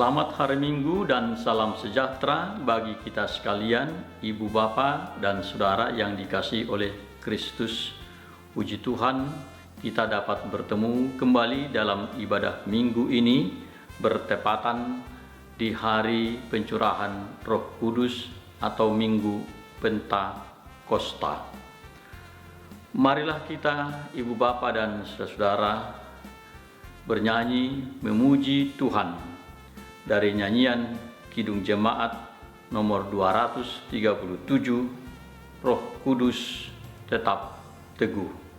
Selamat hari Minggu dan salam sejahtera bagi kita sekalian, ibu bapa dan saudara yang dikasihi oleh Kristus. Puji Tuhan, kita dapat bertemu kembali dalam ibadah minggu ini bertepatan di hari pencurahan Roh Kudus atau Minggu Pentakosta. Marilah kita, ibu bapa dan saudara, bernyanyi memuji Tuhan dari nyanyian Kidung Jemaat nomor 237, Roh Kudus tetap teguh.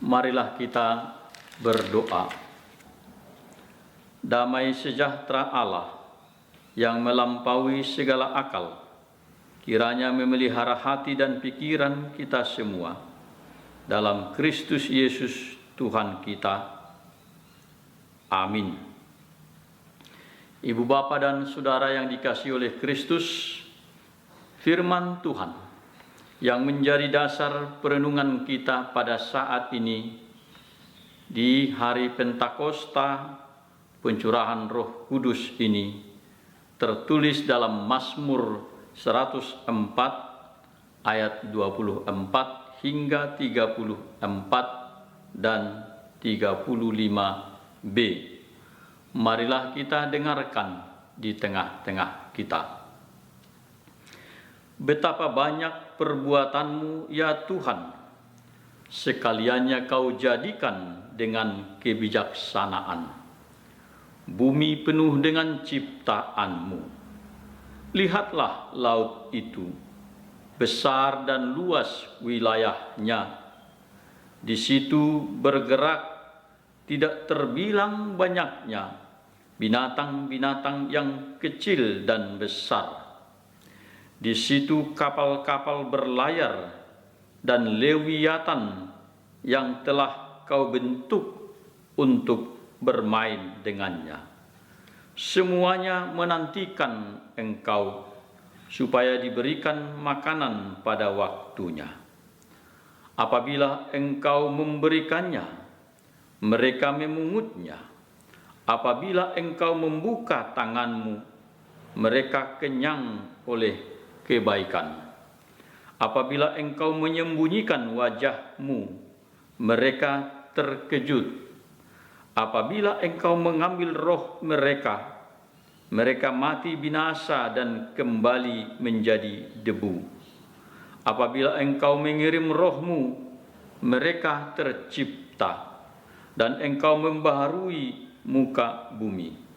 Marilah kita berdoa. Damai sejahtera Allah yang melampaui segala akal, kiranya memelihara hati dan pikiran kita semua dalam Kristus Yesus Tuhan kita. Amin. Ibu bapa dan saudara yang dikasihi oleh Kristus, firman Tuhan yang menjadi dasar perenungan kita pada saat ini di hari Pentakosta pencurahan Roh Kudus ini tertulis dalam Mazmur 104 ayat 24 hingga 34 dan 35b. Marilah kita dengarkan di tengah-tengah kita. Betapa banyak perbuatanmu ya Tuhan, sekaliannya kau jadikan dengan kebijaksanaan. Bumi penuh dengan ciptaanmu. Lihatlah laut itu, besar dan luas wilayahnya. Di situ bergerak tidak terbilang banyaknya binatang-binatang yang kecil dan besar. Di situ kapal-kapal berlayar dan lewiatan yang telah kau bentuk untuk bermain dengannya. Semuanya menantikan engkau supaya diberikan makanan pada waktunya. Apabila engkau memberikannya, mereka memungutnya. Apabila engkau membuka tanganmu, mereka kenyang oleh kebaikan. Apabila engkau menyembunyikan wajahmu, mereka terkejut. Apabila engkau mengambil roh mereka, mereka mati binasa dan kembali menjadi debu. Apabila engkau mengirim rohmu, mereka tercipta, dan engkau membaharui muka bumi.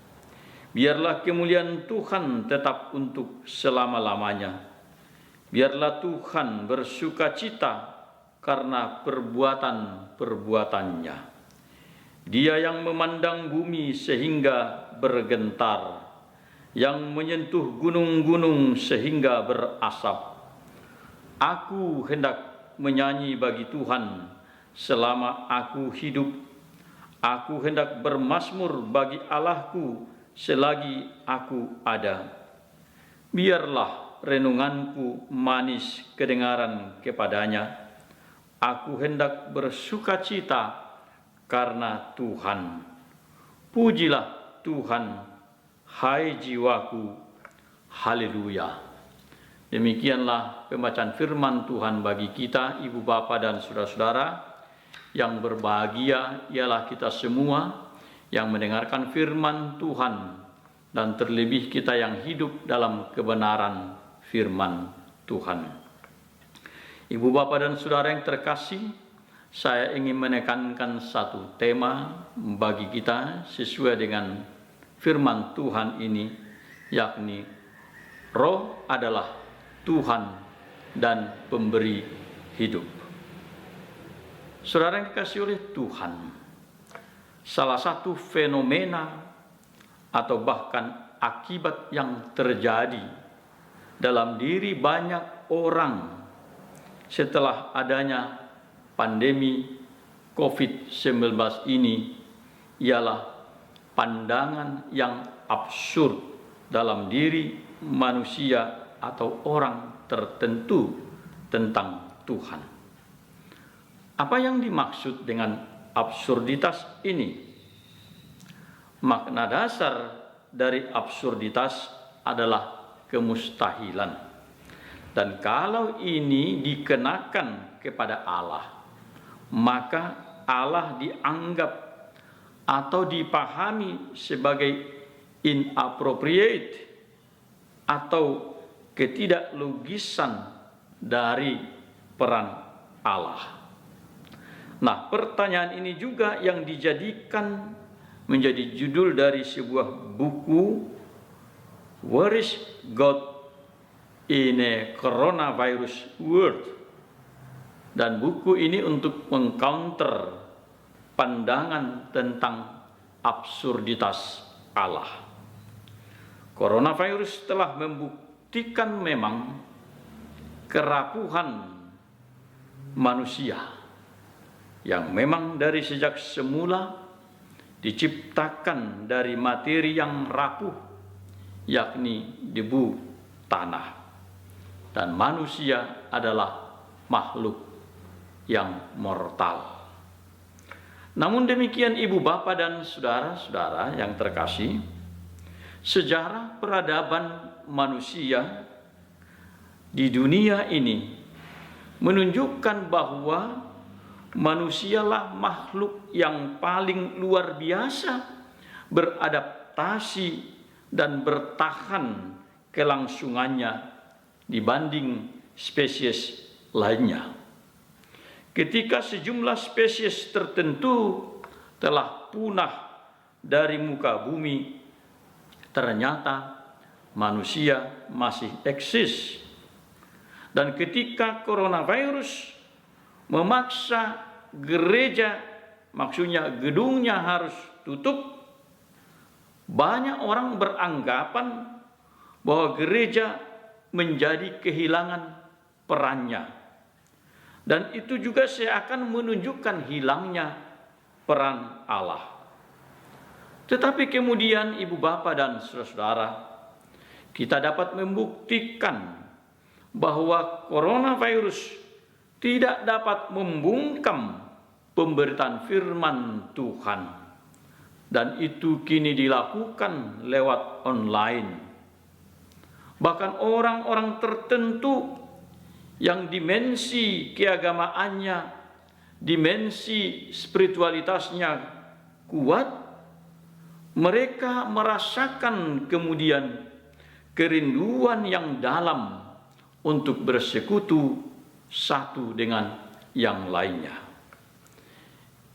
Biarlah kemuliaan Tuhan tetap untuk selama-lamanya. Biarlah Tuhan bersukacita karena perbuatan-perbuatannya. Dia yang memandang bumi sehingga bergentar, yang menyentuh gunung-gunung sehingga berasap. Aku hendak menyanyi bagi Tuhan selama aku hidup. Aku hendak bermazmur bagi Allahku selagi aku ada. Biarlah renunganku manis kedengaran kepadanya. Aku hendak bersukacita karena Tuhan. Pujilah Tuhan, hai jiwaku. Haleluya. Demikianlah pembacaan firman Tuhan bagi kita, ibu bapa dan saudara-saudara. Yang berbahagia ialah kita semua yang mendengarkan firman Tuhan, dan terlebih kita yang hidup dalam kebenaran firman Tuhan. Ibu bapa dan saudara yang terkasih, saya ingin menekankan satu tema bagi kita sesuai dengan firman Tuhan ini, yakni Roh adalah Tuhan dan pemberi hidup. Saudara yang dikasihi oleh Tuhan, salah satu fenomena atau bahkan akibat yang terjadi dalam diri banyak orang setelah adanya pandemi COVID-19 ini ialah pandangan yang absurd dalam diri manusia atau orang tertentu tentang Tuhan. Apa yang dimaksud dengan absurditas ini? Makna dasar dari absurditas adalah kemustahilan. Dan kalau ini dikenakan kepada Allah, maka Allah dianggap atau dipahami sebagai inappropriate atau ketidaklogisan dari peran Allah. Nah, pertanyaan ini juga yang dijadikan menjadi judul dari sebuah buku, Where is God in a Coronavirus World? Dan buku ini untuk mengcounter pandangan tentang absurditas Allah. Coronavirus telah membuktikan memang kerapuhan manusia yang memang dari sejak semula diciptakan dari materi yang rapuh, yakni debu tanah, dan manusia adalah makhluk yang mortal. Namun demikian, ibu bapa dan saudara-saudara yang terkasih, sejarah peradaban manusia di dunia ini menunjukkan bahwa manusialah makhluk yang paling luar biasa beradaptasi dan bertahan kelangsungannya dibanding spesies lainnya. Ketika sejumlah spesies tertentu telah punah dari muka bumi, ternyata manusia masih eksis. Dan ketika coronavirus memaksa gereja, maksudnya gedungnya harus tutup, banyak orang beranggapan bahwa gereja menjadi kehilangan perannya. Dan itu juga seakan menunjukkan hilangnya peran Allah. Tetapi kemudian ibu bapa dan saudara-saudara, kita dapat membuktikan bahwa coronavirus tidak dapat membungkam pemberitaan firman Tuhan. Dan itu kini dilakukan lewat online. Bahkan orang-orang tertentu yang dimensi keagamaannya, dimensi spiritualitasnya kuat, mereka merasakan kemudian kerinduan yang dalam untuk bersekutu satu dengan yang lainnya.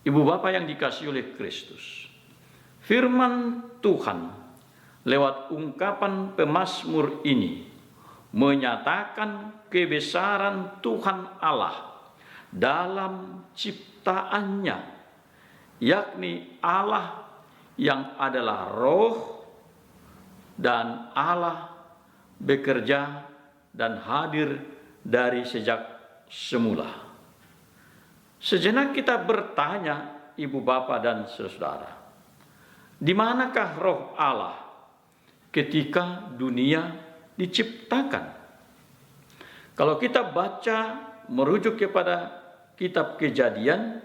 Ibu Bapa yang dikasihi oleh Kristus, firman Tuhan lewat ungkapan pemazmur ini menyatakan kebesaran Tuhan Allah dalam ciptaannya, yakni Allah yang adalah roh dan Allah bekerja dan hadir dari sejak semula. Sejenak kita bertanya, Ibu Bapa dan Saudara, di manakah roh Allah ketika dunia diciptakan? Kalau kita baca merujuk kepada kitab Kejadian,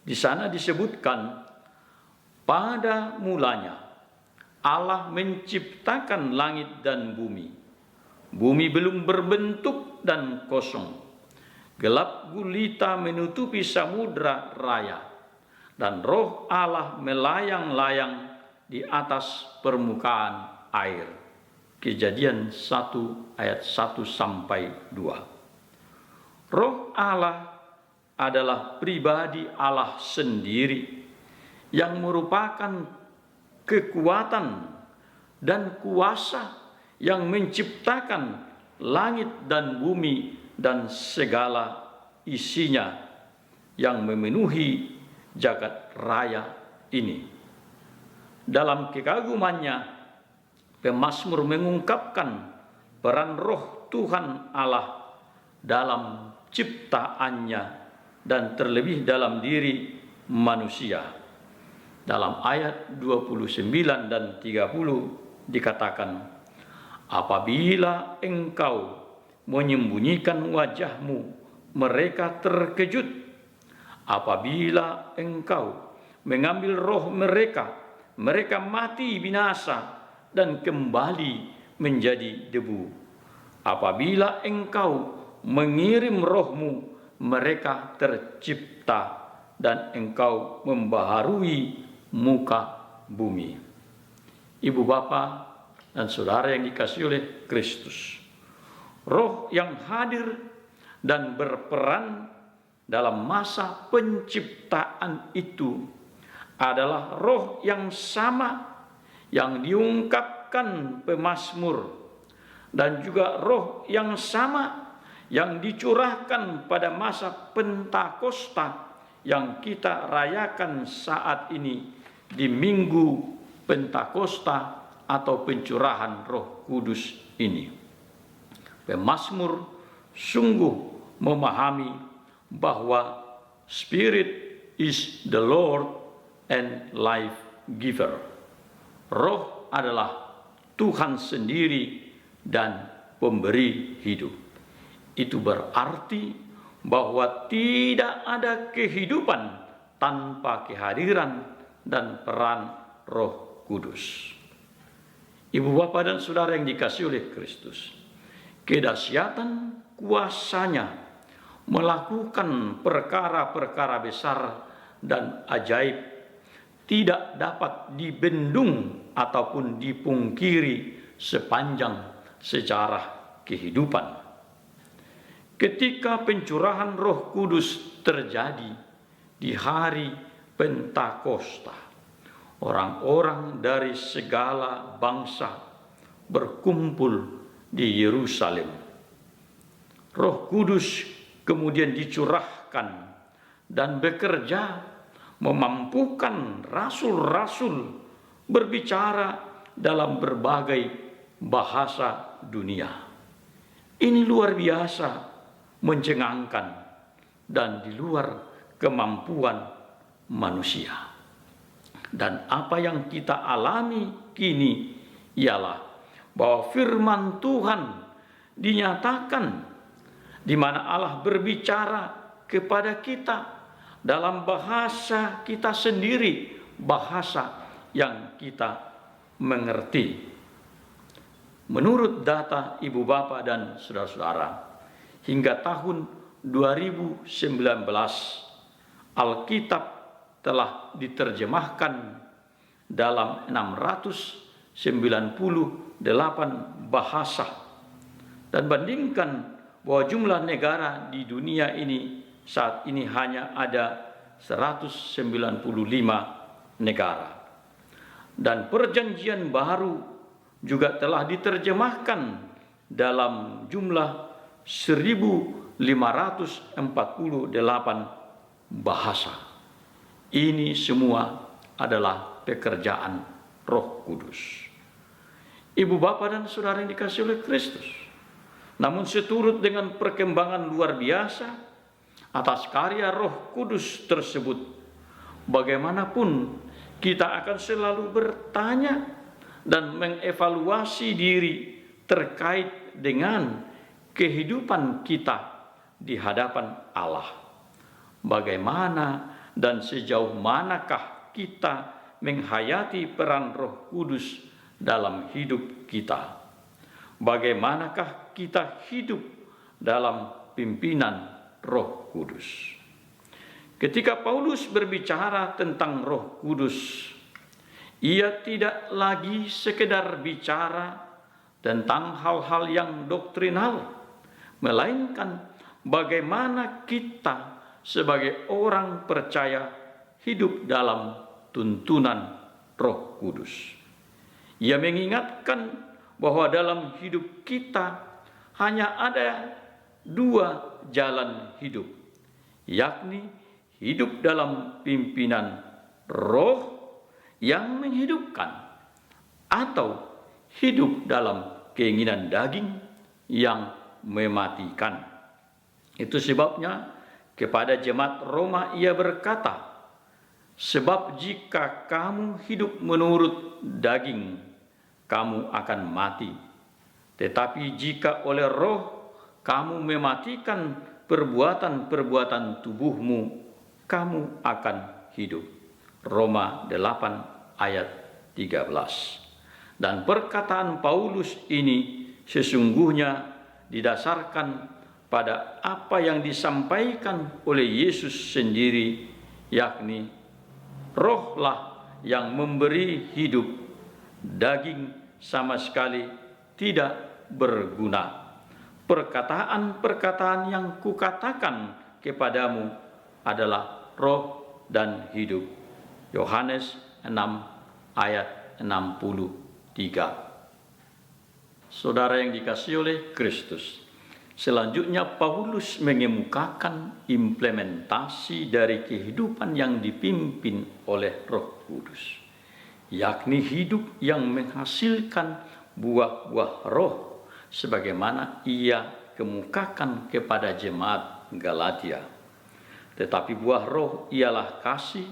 di sana disebutkan pada mulanya Allah menciptakan langit dan bumi. Bumi belum berbentuk dan kosong. Gelap gulita menutupi samudra raya, dan roh Allah melayang-layang di atas permukaan air. Kejadian 1 ayat 1 sampai 2. Roh Allah adalah pribadi Allah sendiri yang merupakan kekuatan dan kuasa yang menciptakan langit dan bumi dan segala isinya yang memenuhi jagat raya ini. Dalam kekagumannya, pemazmur mengungkapkan peran roh Tuhan Allah dalam ciptaannya dan terlebih dalam diri manusia. Dalam ayat 29 dan 30 dikatakan, apabila engkau menyembunyikan wajahmu, mereka terkejut. Apabila engkau mengambil roh mereka, mereka mati binasa dan kembali menjadi debu. Apabila engkau mengirim rohmu, mereka tercipta dan engkau membaharui muka bumi. Ibu Bapa dan Saudara yang dikasihi oleh Kristus, roh yang hadir dan berperan dalam masa penciptaan itu adalah roh yang sama yang diungkapkan pemazmur, dan juga roh yang sama yang dicurahkan pada masa Pentakosta yang kita rayakan saat ini di Minggu Pentakosta atau pencurahan Roh Kudus ini. Pemazmur sungguh memahami bahwa Spirit is the Lord and life giver. Roh adalah Tuhan sendiri dan pemberi hidup. Itu berarti bahwa tidak ada kehidupan tanpa kehadiran dan peran Roh Kudus. Ibu Bapa dan Saudara yang dikasihi oleh Kristus, kedahsyatan kuasanya melakukan perkara-perkara besar dan ajaib tidak dapat dibendung ataupun dipungkiri sepanjang sejarah kehidupan. Ketika pencurahan Roh Kudus terjadi di hari Pentakosta, orang-orang dari segala bangsa berkumpul di Yerusalem. Roh Kudus kemudian dicurahkan dan bekerja memampukan rasul-rasul berbicara dalam berbagai bahasa dunia. Ini luar biasa mencengangkan dan di luar kemampuan manusia. Dan apa yang kita alami kini ialah bahwa firman Tuhan dinyatakan di mana Allah berbicara kepada kita dalam bahasa kita sendiri, bahasa yang kita mengerti. Menurut data ibu bapak dan saudara-saudara, hingga tahun 2019, Alkitab telah diterjemahkan dalam 698 bahasa. Dan bandingkan bahwa jumlah negara di dunia ini saat ini hanya ada 195 negara. Dan perjanjian baru juga telah diterjemahkan dalam jumlah 1548 bahasa. Ini semua adalah pekerjaan Roh Kudus. Ibu bapa dan saudara yang dikasihi oleh Kristus, namun seturut dengan perkembangan luar biasa atas karya Roh Kudus tersebut, bagaimanapun kita akan selalu bertanya dan mengevaluasi diri terkait dengan kehidupan kita di hadapan Allah. Bagaimana dan sejauh manakah kita menghayati peran Roh Kudus dalam hidup kita? Bagaimanakah kita hidup dalam pimpinan Roh Kudus? Ketika Paulus berbicara tentang Roh Kudus, ia tidak lagi sekedar bicara tentang hal-hal yang doktrinal, melainkan bagaimana kita sebagai orang percaya hidup dalam tuntunan Roh Kudus. Ia mengingatkan bahwa dalam hidup kita hanya ada dua jalan hidup, yakni hidup dalam pimpinan Roh yang menghidupkan, atau hidup dalam keinginan daging yang mematikan. Itu sebabnya kepada jemaat Roma ia berkata, sebab jika kamu hidup menurut daging, kamu akan mati. Tetapi jika oleh Roh kamu mematikan perbuatan-perbuatan tubuhmu, kamu akan hidup. Roma 8 ayat 13. Dan perkataan Paulus ini sesungguhnya didasarkan pada apa yang disampaikan oleh Yesus sendiri, yakni Rohlah yang memberi hidup, daging sama sekali tidak berguna. Perkataan-perkataan yang kukatakan kepadamu adalah roh dan hidup. Yohanes 6 ayat 63. Saudara yang dikasihi oleh Kristus, selanjutnya Paulus mengemukakan implementasi dari kehidupan yang dipimpin oleh Roh Kudus, yakni hidup yang menghasilkan buah-buah roh sebagaimana ia kemukakan kepada jemaat Galatia. Tetapi buah roh ialah kasih,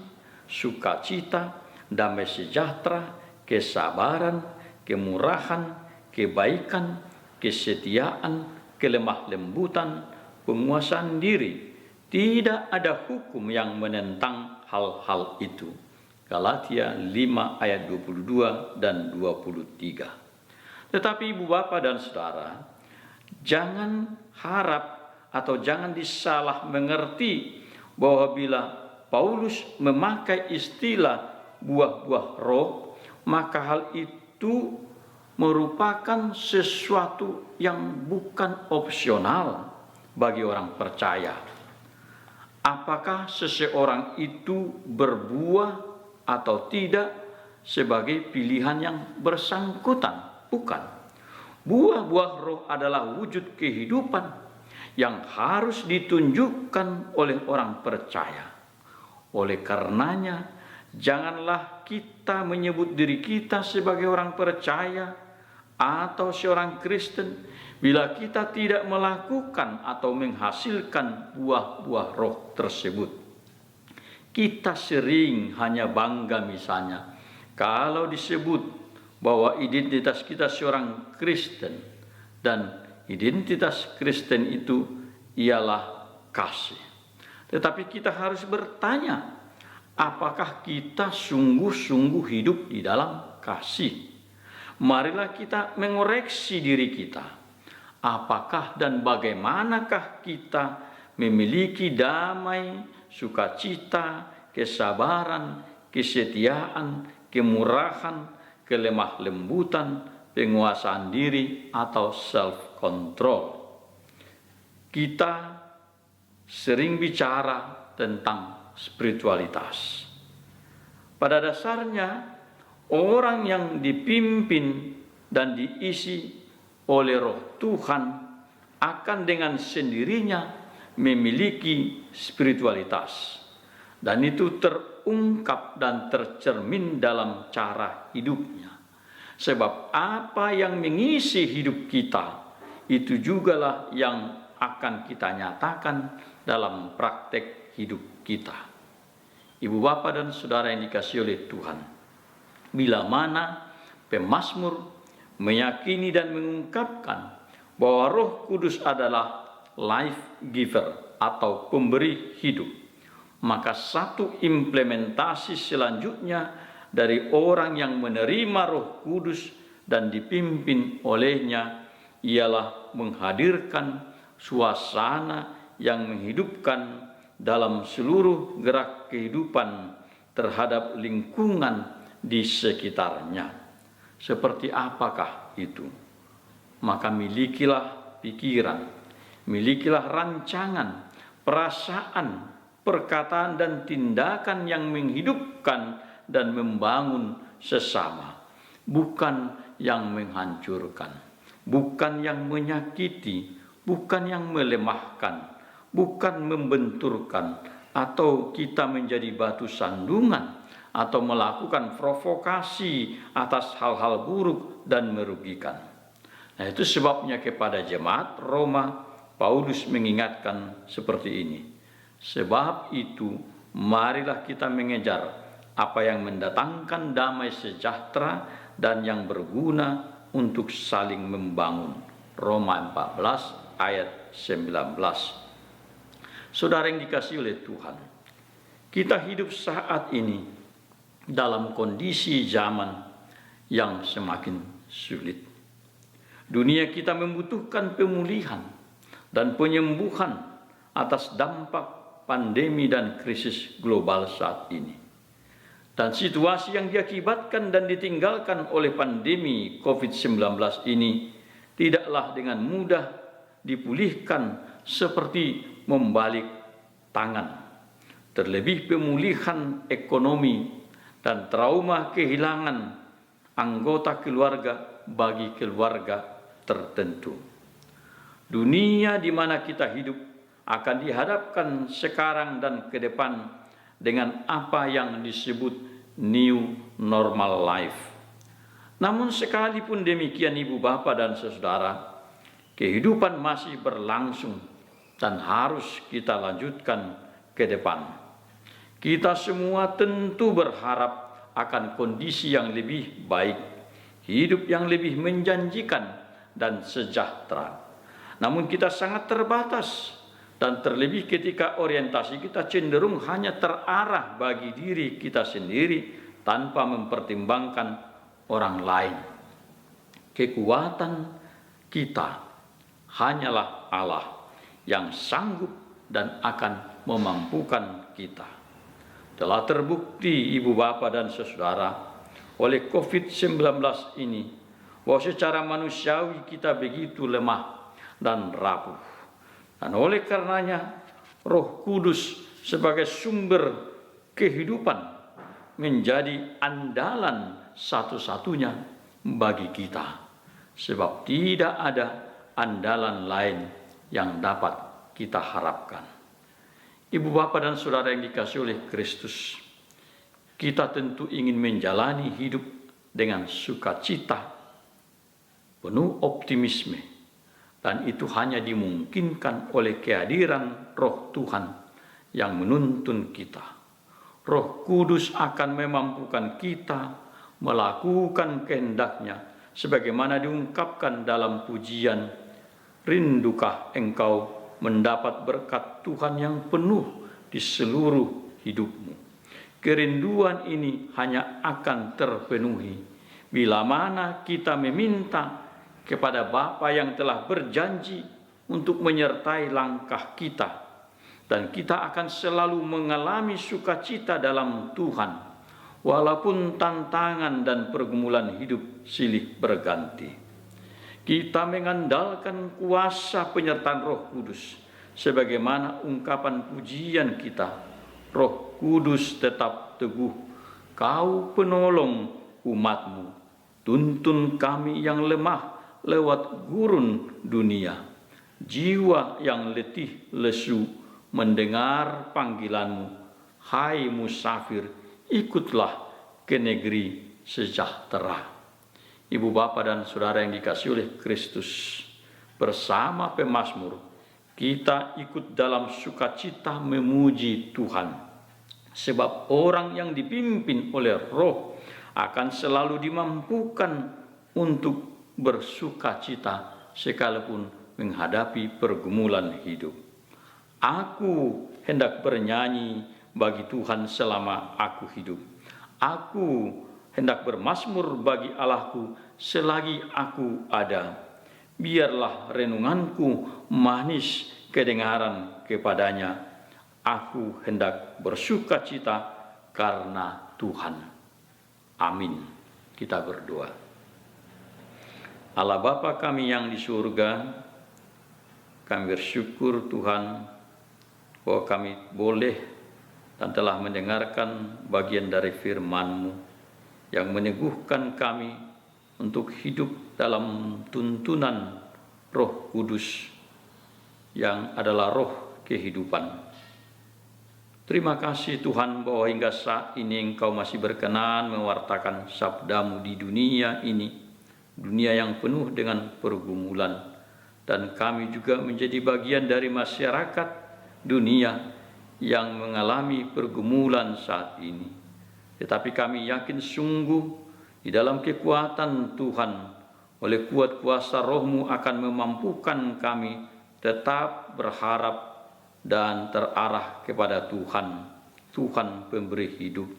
sukacita, damai sejahtera, kesabaran, kemurahan, kebaikan, kesetiaan, kelemah lembutan, penguasaan diri. Tidak ada hukum yang menentang hal-hal itu. Galatia 5 ayat 22 dan 23. Tetapi ibu bapak dan saudara, jangan harap atau jangan disalah mengerti bahwa bila Paulus memakai istilah buah-buah roh, maka hal itu merupakan sesuatu yang bukan opsional bagi orang percaya. Apakah seseorang itu berbuah atau tidak sebagai pilihan yang bersangkutan? Bukan. Buah-buah roh adalah wujud kehidupan yang harus ditunjukkan oleh orang percaya. Oleh karenanya, janganlah kita menyebut diri kita sebagai orang percaya atau seorang Kristen bila kita tidak melakukan atau menghasilkan buah-buah roh tersebut. Kita sering hanya bangga misalnya kalau disebut bahwa identitas kita seorang Kristen, dan identitas Kristen itu ialah kasih. Tetapi kita harus bertanya, apakah kita sungguh-sungguh hidup di dalam kasih? Marilah kita mengoreksi diri kita. Apakah dan bagaimanakah kita memiliki damai, sukacita, kesabaran, kesetiaan, kemurahan, kelemah lembutan, penguasaan diri, atau self-control. Kita sering bicara tentang spiritualitas. Pada dasarnya, orang yang dipimpin dan diisi oleh Roh Tuhan akan dengan sendirinya memiliki spiritualitas. Dan itu terungkap dan tercermin dalam cara hidupnya. Sebab apa yang mengisi hidup kita, itu jugalah yang akan kita nyatakan dalam praktek hidup kita. Ibu bapa dan saudara yang dikasihi oleh Tuhan, bila mana pemazmur meyakini dan mengungkapkan bahwa Roh Kudus adalah life giver atau pemberi hidup, maka satu implementasi selanjutnya dari orang yang menerima Roh Kudus dan dipimpin olehnya ialah menghadirkan suasana yang menghidupkan dalam seluruh gerak kehidupan terhadap lingkungan di sekitarnya. Seperti apakah itu? Maka milikilah pikiran, milikilah rancangan, perasaan, perkataan dan tindakan yang menghidupkan dan membangun sesama, bukan yang menghancurkan, bukan yang menyakiti, bukan yang melemahkan, bukan membenturkan, atau kita menjadi batu sandungan, atau melakukan provokasi atas hal-hal buruk dan merugikan. Nah, itu sebabnya kepada jemaat Roma, Paulus mengingatkan seperti ini. Sebab itu, marilah kita mengejar apa yang mendatangkan damai sejahtera dan yang berguna untuk saling membangun. Roma 14 ayat 19. Saudara yang dikasihi oleh Tuhan, kita hidup saat ini dalam kondisi zaman yang semakin sulit. Dunia kita membutuhkan pemulihan dan penyembuhan atas dampak pandemi dan krisis global saat ini. Dan situasi yang diakibatkan dan ditinggalkan oleh pandemi COVID-19 ini tidaklah dengan mudah dipulihkan seperti membalik tangan. Terlebih pemulihan ekonomi dan trauma kehilangan anggota keluarga bagi keluarga tertentu. Dunia di mana kita hidup akan dihadapkan sekarang dan ke depan dengan apa yang disebut new normal life. Namun sekalipun demikian ibu bapa dan saudara, kehidupan masih berlangsung dan harus kita lanjutkan ke depan. Kita semua tentu berharap akan kondisi yang lebih baik, hidup yang lebih menjanjikan dan sejahtera. Namun kita sangat terbatas, dan terlebih ketika orientasi kita cenderung hanya terarah bagi diri kita sendiri tanpa mempertimbangkan orang lain. Kekuatan kita hanyalah Allah yang sanggup dan akan memampukan kita. Telah terbukti ibu bapa dan saudara oleh COVID-19 ini bahwa secara manusiawi kita begitu lemah dan rapuh. Dan oleh karenanya Roh Kudus sebagai sumber kehidupan menjadi andalan satu-satunya bagi kita. Sebab tidak ada andalan lain yang dapat kita harapkan. Ibu bapa dan saudara yang dikasihi oleh Kristus, kita tentu ingin menjalani hidup dengan sukacita, penuh optimisme, dan itu hanya dimungkinkan oleh kehadiran Roh Tuhan yang menuntun kita. Roh Kudus akan memampukan kita melakukan kehendak-Nya sebagaimana diungkapkan dalam pujian, "Rindukah engkau mendapat berkat Tuhan yang penuh di seluruh hidupmu?" Kerinduan ini hanya akan terpenuhi bila mana kita meminta kepada Bapa yang telah berjanji untuk menyertai langkah kita, dan kita akan selalu mengalami sukacita dalam Tuhan, walaupun tantangan dan pergumulan hidup silih berganti. Kita mengandalkan kuasa penyertaan Roh Kudus, sebagaimana ungkapan pujian kita, Roh Kudus tetap teguh, Kau penolong umat-Mu, tuntun kami yang lemah lewat gurun dunia. Jiwa yang letih lesu mendengar panggilan-Mu, hai musafir, ikutlah ke negeri sejahtera. Ibu, Bapa, dan Saudara yang dikasihi oleh Kristus, bersama pemazmur, kita ikut dalam sukacita memuji Tuhan. Sebab orang yang dipimpin oleh Roh akan selalu dimampukan untuk bersukacita sekalipun menghadapi pergumulan hidup. Aku hendak bernyanyi bagi Tuhan selama aku hidup. Aku hendak bermazmur bagi Allahku selagi aku ada. Biarlah renunganku manis kedengaran kepadanya. Aku hendak bersukacita karena Tuhan. Amin. Kita berdoa. Allah Bapa kami yang di surga, kami bersyukur Tuhan bahwa kami boleh dan telah mendengarkan bagian dari firman-Mu yang meneguhkan kami untuk hidup dalam tuntunan Roh Kudus yang adalah roh kehidupan. Terima kasih Tuhan bahwa hingga saat ini Engkau masih berkenan mewartakan sabda-Mu di dunia ini, dunia yang penuh dengan pergumulan, dan kami juga menjadi bagian dari masyarakat dunia yang mengalami pergumulan saat ini. Tetapi kami yakin sungguh di dalam kekuatan Tuhan, oleh kuat kuasa Roh-Mu akan memampukan kami tetap berharap dan terarah kepada Tuhan, Tuhan pemberi hidup.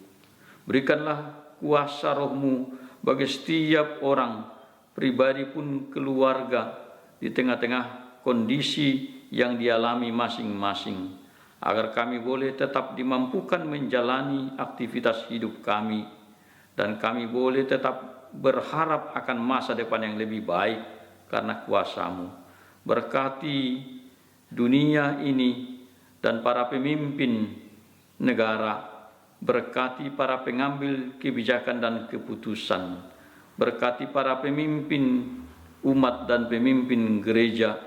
Berikanlah kuasa Roh-Mu bagi setiap orang, pribadi pun keluarga, di tengah-tengah kondisi yang dialami masing-masing, agar kami boleh tetap dimampukan menjalani aktivitas hidup kami, dan kami boleh tetap berharap akan masa depan yang lebih baik karena kuasa-Mu. Berkati dunia ini dan para pemimpin negara, berkati para pengambil kebijakan dan keputusan, berkati para pemimpin umat dan pemimpin gereja,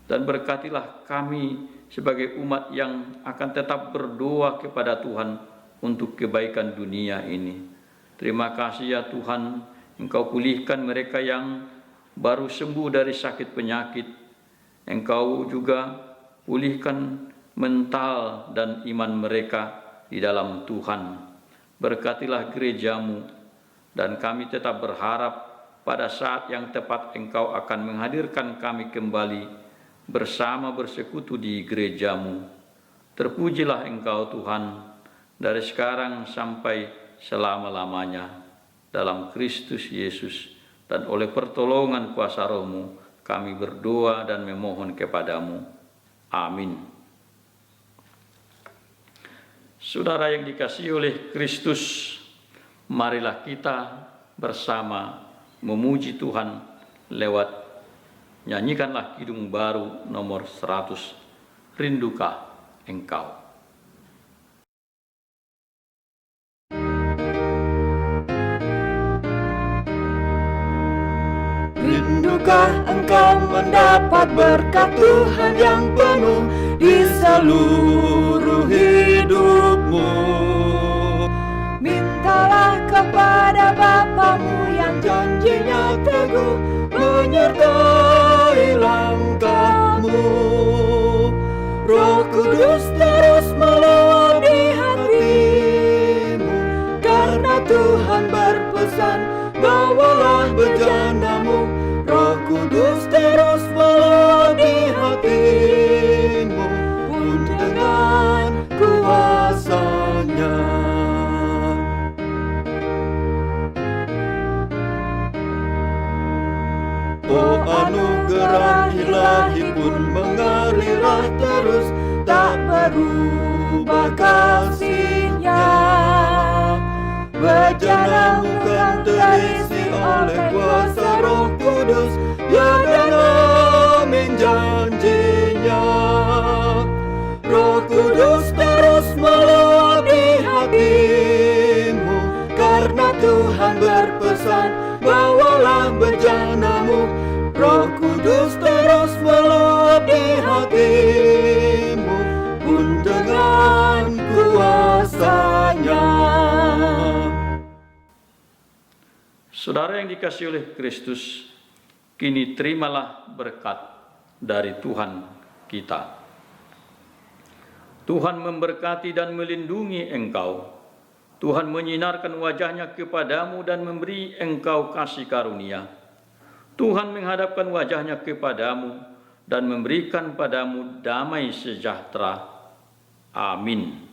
dan berkatilah kami sebagai umat yang akan tetap berdoa kepada Tuhan untuk kebaikan dunia ini. Terima kasih ya Tuhan, Engkau pulihkan mereka yang baru sembuh dari sakit penyakit. Engkau juga pulihkan mental dan iman mereka di dalam Tuhan. Berkatilah gereja-Mu, dan kami tetap berharap pada saat yang tepat Engkau akan menghadirkan kami kembali bersama bersekutu di gereja-Mu. Terpujilah Engkau Tuhan, dari sekarang sampai selama-lamanya, dalam Kristus Yesus, dan oleh pertolongan kuasa Roh-Mu kami berdoa dan memohon kepadamu. Amin. Saudara yang dikasihi oleh Kristus, marilah kita bersama memuji Tuhan lewat nyanyikanlah Kidung Baru nomor 100, Rindukah Engkau. Rindukah engkau mendapat berkat Tuhan yang penuh di seluruh hidupmu? Mintalah kepada Bapamu yang janjinya teguh menyertai langkahmu. Roh Kudus terus melawani hatimu, karena Tuhan berpesan, bawalah bejanamu. Roh Kudus terus melawani hatimu, pun dengan berubah kasih-Nya. Wajahmu kan terisi oleh kuasa Roh Kudus, ya dan amin janjinya. Roh Kudus terus meluap di hatimu, karena Tuhan berpesan, bawalah bejanamu. Roh Kudus terus meluap di hatimu, pun dengan kuasa-Nya. Saudara yang dikasihi oleh Kristus, kini terimalah berkat dari Tuhan kita. Tuhan memberkati dan melindungi engkau. Tuhan menyinarkan wajah-Nya kepadamu dan memberi engkau kasih karunia. Tuhan menghadapkan wajah-Nya kepadamu dan memberikan padamu damai sejahtera. Amin.